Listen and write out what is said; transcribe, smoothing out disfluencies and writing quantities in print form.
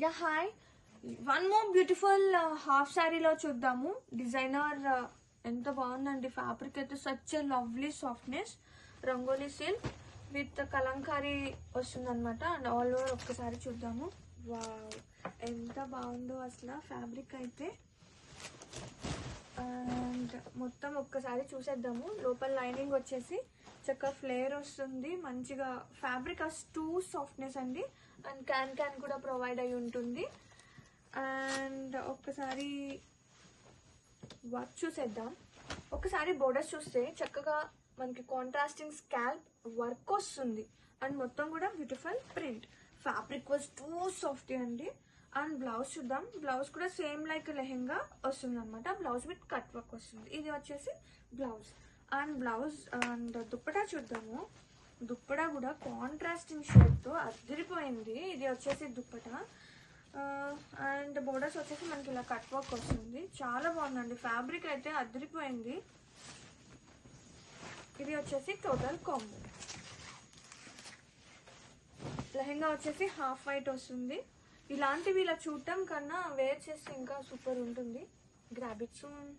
Yeah hi, one more beautiful half శారీలో చూద్దాము. Designer ఎంత బాగుందండి. ఫ్యాబ్రిక్ అయితే such a lovely softness, Rangoli silk with Kalamkari వస్తుందన్నమాట. అండ్ ఆల్ ఓవర్ ఒక్కసారి చూద్దాము. వావ్, ఎంత బాగుందో అసలు ఫ్యాబ్రిక్ అయితే. అండ్ మొత్తం ఒక్కసారి చూసేద్దాము. లోపల లైనింగ్ వచ్చేసి చక్కగా ఫ్లేర్ వస్తుంది, మంచిగా ఫ్యాబ్రిక్ టూ సాఫ్ట్నెస్ అండి. అండ్ క్యాన్ కూడా ప్రొవైడ్ అయి ఉంటుంది. అండ్ ఒక్కసారి వర్క్ చూసేద్దాం. ఒకసారి బోర్డర్స్ చూస్తే చక్కగా మనకి కాంట్రాస్టింగ్ స్కాల్ప్ వర్క్ వస్తుంది. అండ్ మొత్తం కూడా beautiful print. Fabric was two soft అండి. అండ్ బ్లౌజ్ చూద్దాం. బ్లౌజ్ కూడా సేమ్ లైక్ లెహెంగా వస్తుంది అనమాట. బ్లౌజ్ విత్ కట్ వర్క్ వస్తుంది. ఇది వచ్చేసి blouse. And blouse and dupatta చూద్దాము. దుప్పటా కూడా కాంట్రాస్టింగ్ షేడ్తో అదిరిపోయింది. ఇది వచ్చేసి దుప్పటా. అండ్ బోర్డర్స్ వచ్చేసి మనకి ఇలా కట్ వర్క్ వస్తుంది. చాలా బాగుందండి. ఫ్యాబ్రిక్ అయితే అదిరిపోయింది. ఇది వచ్చేసి టోటల్ కాంబో. లెహెంగా వచ్చేసి హాఫ్ వైట్ వస్తుంది. ఇలాంటివి ఇలా చూడటం కన్నా వేర్ చేస్తే ఇంకా సూపర్ ఉంటుంది. Grab it soon.